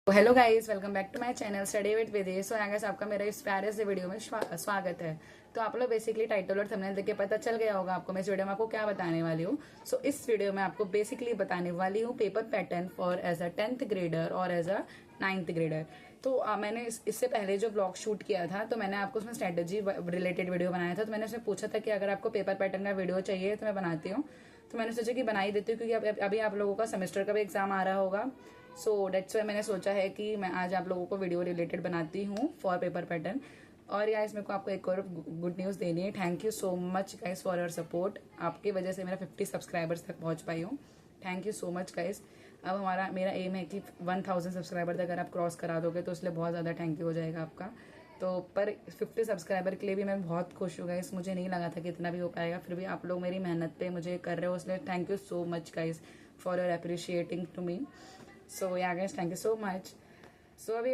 Hello guys, welcome back to my channel study with विदे। So guys, आपका मेरा इस प्यारे से वीडियो में स्वागत है। तो आप लोग बेसिकली टाइटल और थंबनेल देख के पता चल गया होगा आपको मैं इस वीडियो में आपको क्या बताने वाली हूँ। सो इस वीडियो में आपको बेसिकली बताने वाली हूँ paper pattern for as a 10th grader और एज अ 9th ग्रेडर। तो मैंने इससे पहले जो ब्लॉग शूट किया था तो मैंने आपको उसमें स्ट्रेटेजी रिलेटेड वीडियो बनाया था। तो मैंने उसमें पूछा था कि अगर आपको पेपर पैटर्न का वीडियो चाहिए तो मैं बनाती हूँ। तो मैंने सोचा कि बना ही देती हूँ क्योंकि अभी आप लोगों का सेमेस्टर का भी एग्जाम आ रहा होगा। सो डेट्स वाई मैंने सोचा है कि मैं आज आप लोगों को वीडियो रिलेटेड बनाती हूँ फॉर पेपर पैटर्न। और यार इसमें को आपको एक और गुड न्यूज़ देनी है। Thank you so much guys for your support. आपकी वजह से मेरा 50 सब्सक्राइबर्स तक पहुंच पाई हूँ। Thank you so much guys. अब मेरा एम है कि 1000 सब्सक्राइबर तक अगर आप क्रॉस करा दोगे तो इसलिए बहुत ज़्यादा थैंक यू हो जाएगा आपका। तो पर 50 सब्सक्राइबर के लिए भी मैं बहुत खुश हूँ गाइस। मुझे नहीं लगा था कि इतना भी हो पाएगा, फिर भी आप लोग मेरी मेहनत पे मुझे कर रहे हो, इसलिए thank you so much guys for your appreciating to me. So yeah guys, thank you so much. So अभी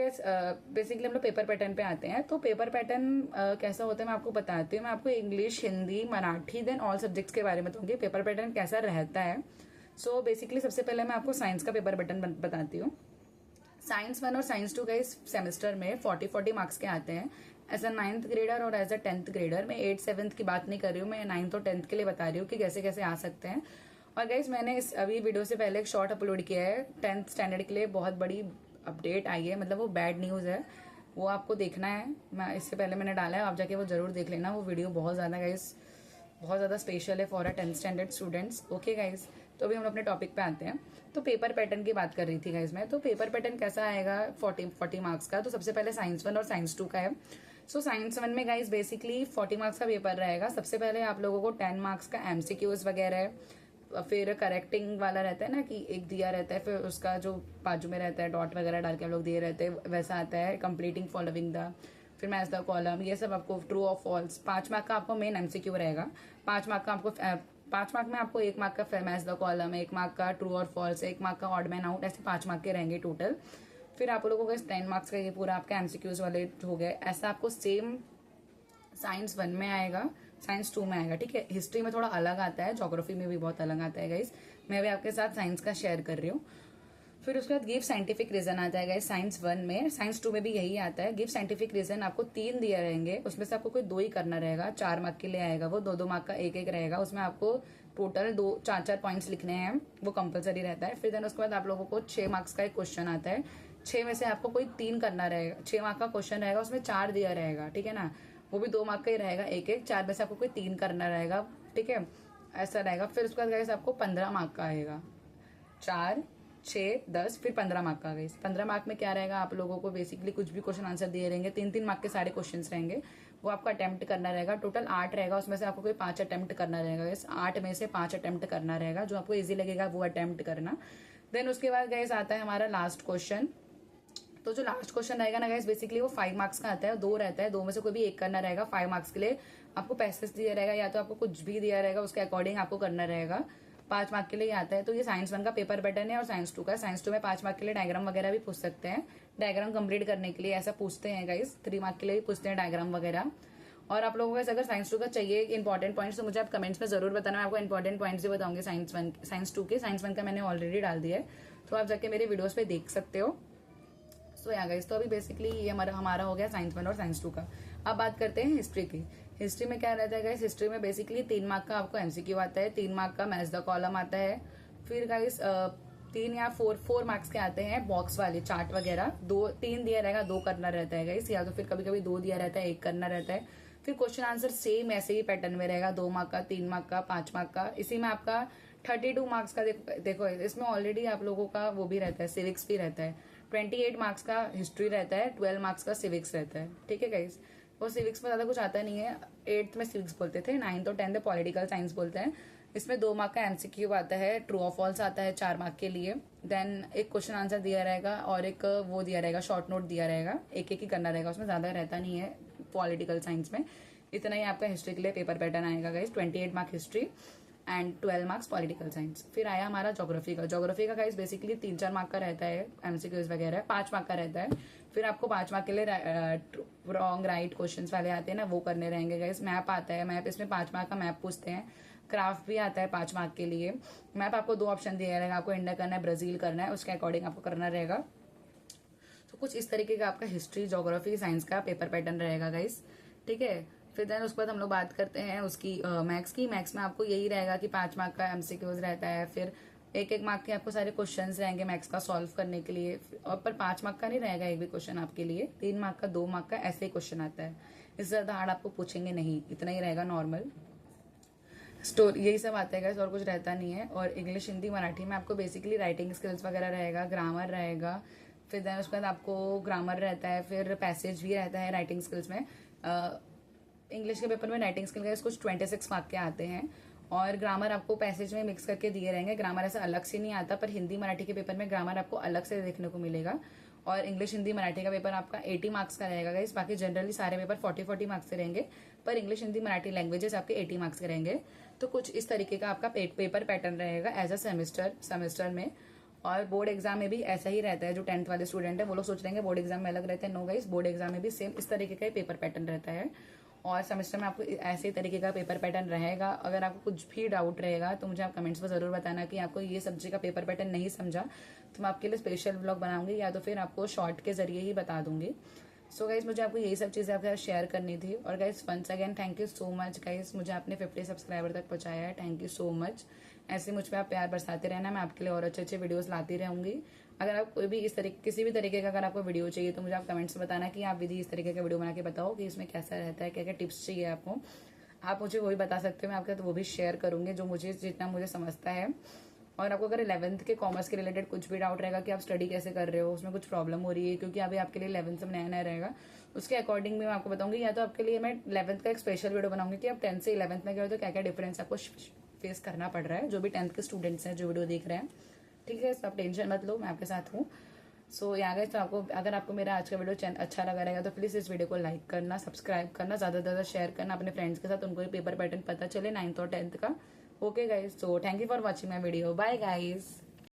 बेसिकली हम लोग पेपर पैटर्न पे आते हैं। तो पेपर पैटर्न कैसा होता है मैं आपको बताती हूँ। मैं आपको English, Hindi, Marathi then all subjects के बारे में बताऊंगी पेपर पैटर्न कैसा रहता है। सो बेसिकली सबसे पहले मैं आपको साइंस का पेपर पैटर्न बताती हूँ। साइंस 1 और साइंस 2 का इस सेमेस्टर में 40 मार्क्स के आते हैं। एज अ 9th ग्रेडर और एज अ 10th ग्रेडर। मैं 8th 7th की बात नहीं कर रही हूँ, मैं 9th और 10th के लिए बता रही हूँ कि कैसे कैसे आ सकते हैं। और गाइज मैंने इस अभी वीडियो से पहले एक शॉर्ट अपलोड किया है 10th स्टैंडर्ड के लिए। बहुत बड़ी अपडेट आई है, मतलब वो बैड न्यूज़ है, वो आपको देखना है। मैं इससे पहले मैंने डाला है, आप जाके वो जरूर देख लेना। वो वीडियो बहुत ज़्यादा गाइज बहुत ज़्यादा स्पेशल है for a 10th standard students. Okay guys, तो अभी हम अपने टॉपिक पे आते हैं। तो पेपर पैटर्न की बात कर रही थी गाइज मैं। तो पेपर पैटर्न कैसा आएगा 40 मार्क्स का। तो सबसे पहले साइंस 1 और साइंस 2 का है। सो साइंस 1 में गाइज बेसिकली 40 मार्क्स का पेपर रहेगा। सबसे पहले आप लोगों को 10 मार्क्स का एमसीक्यूज वगैरह है, फिर करेक्टिंग वाला रहता है ना कि एक दिया रहता है, फिर उसका जो बाजू में रहता है डॉट वगैरह डाल के हम लोग दिए रहते हैं, वैसा आता है कंप्लीटिंग फॉलोइंग द, फिर मैच द कॉलम, ये सब आपको ट्रू और फॉल्स। 5 मार्क का आपको मेन एमसीक्यू रहेगा। 5 मार्क का आपको 5 मार्क में आपको 1 मार्क का मैच द कॉलम, 1 मार्क का ट्रू और फॉल्स, 1 मार्क का ऑड मैन आउट, ऐसे 5 मार्क के रहेंगे टोटल। फिर आप लोगों को 10 मार्क्स का ये पूरा आपका एमसीक्यूज वाले हो गए। ऐसा आपको सेम साइंस 1 में आएगा, साइंस 2 में आएगा। ठीक है, हिस्ट्री में थोड़ा अलग आता है, ज्योग्राफी में भी बहुत अलग आता है गाइस। मैं भी आपके साथ साइंस का शेयर कर रही हूँ। फिर उसके बाद गिव साइंटिफिक रीजन आता है गाइस साइंस 1 में। साइंस 2 में भी यही आता है। गिव साइंटिफिक रीजन आपको 3 दिए रहेंगे, उसमें से आपको कोई 2 ही करना रहेगा। 4 मार्क के लिए आएगा वो, 2 मार्क का एक एक रहेगा। उसमें आपको टोटल 4 पॉइंट्स लिखने हैं, वो कंपलसरी रहता है। फिर देन उसके बाद आप लोगों को 6 मार्क्स का एक क्वेश्चन आता है। 6 में से आपको कोई 3 करना रहेगा। 6 मार्क का क्वेश्चन रहेगा, उसमें 4 दिया रहेगा, ठीक है ना। वो भी 2 मार्क का ही रहेगा एक एक। 4 में से आपको कोई 3 करना रहेगा, ठीक है, ऐसा रहेगा। फिर उसके बाद गाइस आपको 15 मार्क का आएगा। 4, 6, 10, फिर 15 मार्क का। गई 15 मार्क में क्या रहेगा, आप लोगों को बेसिकली कुछ भी क्वेश्चन आंसर दिए रहेंगे। 3-3 मार्क के सारे क्वेश्चंस रहेंगे, वो आपको अटेम्प्ट करना रहेगा। टोटल 8 रहेगा, उसमें से आपको कोई 5 अटेम्प्ट करना रहेगा। गैस 8 में से 5 अटेम्प्ट करना रहेगा, जो आपको इजी लगेगा वो अटेम्प्ट करना। देन उसके बाद गैस आता है हमारा लास्ट क्वेश्चन। तो जो लास्ट क्वेश्चन रहेगा ना गाइस, बेसिकली वो 5 मार्क्स का आता है, 2 रहता है, 2 में से कोई भी एक करना रहेगा। 5 मार्क्स के लिए आपको पैसेज दिया रहेगा, या तो आपको कुछ भी दिया रहेगा, उसके अकॉर्डिंग आपको करना रहेगा। 5 मार्क के लिए आता है। तो ये साइंस 1 का पेपर पैटर्न है। और साइंस 2 का, साइंस 2 में 5 मार्क के लिए डायग्राम वगैरह भी पूछ सकते हैं। डायग्राम कंप्लीट करने के लिए ऐसा पूछते हैं गाइस। 3 मार्क के लिए भी पूछते हैं डायग्राम वगैरह। और आप लोगों को अगर साइंस 2 का चाहिए इंपॉर्टेंट पॉइंट्स तो मुझे आप कमेंट्स में जरूर बताना। मैं आपको इंपॉर्टेंट पॉइंट्स भी बताऊंगी साइंस 2 के। साइंस 1 का मैंने ऑलरेडी डाल दिया है, तो आप जाके मेरे वीडियोस पे देख सकते हो। सो या गाइस, तो अभी बेसिकली ये हमारा हो गया साइंस 1 और साइंस 2 का। अब बात करते हैं हिस्ट्री की। हिस्ट्री में क्या रहता है गाइस, हिस्ट्री में बेसिकली 3 मार्क का आपको एमसीक्यू आता है, 3 मार्क का मैच द कॉलम आता है। फिर गाइस 3 या 4 मार्क्स के आते हैं बॉक्स वाले चार्ट वगैरह। 3 दिया रहेगा, 2 करना रहता है गाइस, या तो फिर कभी कभी 2 दिया रहता है, 1 करना रहता है। फिर क्वेश्चन आंसर सेम ऐसे ही पैटर्न में रहेगा, 2 मार्क का, 3 मार्क का, 5 मार्क का। इसी में आपका 32 मार्क्स का देखो इसमें ऑलरेडी आप लोगों का वो भी रहता है, सिविक्स भी रहता है। 28 मार्क्स का हिस्ट्री रहता है, 12 मार्क्स का सिविक्स रहता है, ठीक है गाइस। वो सिविक्स में ज्यादा कुछ आता नहीं है। 8th में सिविक्स बोलते थे, 9th और 10th पॉलिटिकल साइंस बोलते हैं। इसमें 2 मार्क का एमसीक्यू आता है, ट्रू और फॉल्स आता है 4 मार्क के लिए। देन एक क्वेश्चन आंसर दिया रहेगा और एक वो दिया रहेगा, शॉर्ट नोट दिया रहेगा। एक एक ही करना रहेगा, उसमें ज्यादा रहता नहीं है पॉलिटिकल साइंस में। इतना ही आपका हिस्ट्री के लिए पेपर पैटर्न आएगा guys. 28 mark history and 12 marks political science. फिर आया हमारा ज्योग्राफी का। ज्योग्राफी का गाइस बेसिकली 3-4 मार्क का रहता है, एमसीक्यूज वगैरह 5 मार्क का रहता है। फिर आपको 5 मार्क के लिए रॉन्ग राइट क्वेश्चंस वाले आते हैं ना, वो करने रहेंगे गाइस। मैप आता है, मैप इसमें 5 मार्क का मैप पूछते हैं। क्राफ्ट भी आता है 5 मार्क के लिए। मैप आपको 2 ऑप्शन दिया रहेगा, आपको इंडिया करना है, ब्राजील करना है, उसके अकॉर्डिंग आपको करना रहेगा। कुछ इस तरीके का आपका हिस्ट्री, ज्योग्राफी, साइंस का पेपर पैटर्न रहेगा गाइस, ठीक है। फिर देन उसके बाद हम लोग बात करते हैं उसकी मैथ्स की। मैथ्स में आपको यही रहेगा कि 5 मार्क का एमसीक्यूज रहता है, फिर 1-1 मार्क के आपको सारे क्वेश्चंस रहेंगे मैथ्स का सॉल्व करने के लिए। और पर 5 मार्क का नहीं रहेगा एक भी क्वेश्चन आपके लिए, 3 मार्क का, 2 मार्क का, ऐसे ही क्वेश्चन आता है। इससे ज्यादा हार्ड आपको पूछेंगे नहीं, इतना ही रहेगा नॉर्मल। स्टोरी यही सब आता है guys, और कुछ रहता नहीं है। और इंग्लिश, हिंदी, मराठी में आपको बेसिकली राइटिंग स्किल्स वगैरह रहेगा, ग्रामर रहेगा। फिर देन उसके बाद आपको ग्रामर रहता है, फिर पैसेज भी रहता है राइटिंग स्किल्स में। इंग्लिश के पेपर में राइटिंग स्किल का कुछ 26 मार्क के आते हैं, और ग्रामर आपको पैसेज में मिक्स करके दिए रहेंगे। ग्रामर ऐसा अलग से नहीं आता, पर हिंदी मराठी के पेपर में ग्रामर आपको अलग से देखने को मिलेगा। और इंग्लिश, हिंदी, मराठी का पेपर आपका 80 मार्क्स का रहेगा गाइस। बाकी जनरली सारे पेपर 40-40 मार्क्स के रहेंगे, पर इंग्लिश, हिंदी, मराठी लैंग्वेजेस आपके 80 मार्क्स के रहेंगे। तो कुछ इस तरीके का आपका पेपर पैटर्न रहेगा एज अ सेमेस्टर में। और बोर्ड एग्जाम में भी ऐसा ही रहता है। जो 10th वाले स्टूडेंट है वो लोग सोच रहे हैं बोर्ड एग्जाम में अलग रहते हैं, नो गाइस, बोर्ड एग्जाम में भी सेम इस तरीके का पेपर पैटर्न रहता है। और सेमेस्टर में आपको ऐसे ही तरीके का पेपर पैटर्न रहेगा। अगर आपको कुछ भी डाउट रहेगा तो मुझे आप कमेंट्स में जरूर बताना कि आपको ये सब्जेक्ट का पेपर पैटर्न नहीं समझा, तो मैं आपके लिए स्पेशल ब्लॉग बनाऊंगी, या तो फिर आपको शॉर्ट के जरिए ही बता दूंगी। सो गाइज मुझे आपको यही सब चीजें आपके साथ शेयर करनी थी। और guys once again thank you so much guys, मुझे आपने 50 सब्सक्राइबर तक पहुंचाया है, थैंक यू सो मच। ऐसे मुझ पर आप प्यार बरसाते रहना, मैं आपके लिए और अच्छे अच्छे वीडियोस लाती रहूंगी। अगर आप कोई भी किसी भी तरीके का अगर आपको वीडियो चाहिए तो मुझे आप कमेंट्स में बताना कि आप विधि इस तरीके का वीडियो बना के बताओ कि इसमें कैसा रहता है, क्या क्या टिप्स चाहिए आपको, आप मुझे वही बता सकते हो। मैं आपके तो वो भी शेयर करूंगी जो मुझे जितना मुझे समझता है। और आपको अगर 11th के कॉमर्स के रिलेटेड कुछ भी डाउट रहेगा कि आप स्टडी कैसे कर रहे हो, उसमें कुछ प्रॉब्लम हो रही है, क्योंकि अभी आपके लिए 11th में नया नया रहेगा, उसके अकॉर्डिंग भी मैं आपको बताऊंगी। या तो आपके लिए मैं 11th का एक स्पेशल वीडियो बनाऊंगी कि आप 10th से 11th में गए हो तो क्या क्या डिफरेंस आपको फेस करना पड़ रहा है, जो भी 10th के स्टूडेंट्स हैं जो वीडियो देख रहे हैं, ठीक है। तो आप टेंशन मत लो, मैं आपके साथ हूँ। सो यहाँ गए तो आपको अगर आपको मेरा आज का वीडियो अच्छा लगा रहेगा तो प्लीज इस वीडियो को लाइक करना, सब्सक्राइब करना, ज्यादा से ज्यादा शेयर करना अपने फ्रेंड्स के साथ, उनको भी पेपर पैटर्न पता चले 9th और 10th का। Okay guys, so thank you for watching my video, bye guys.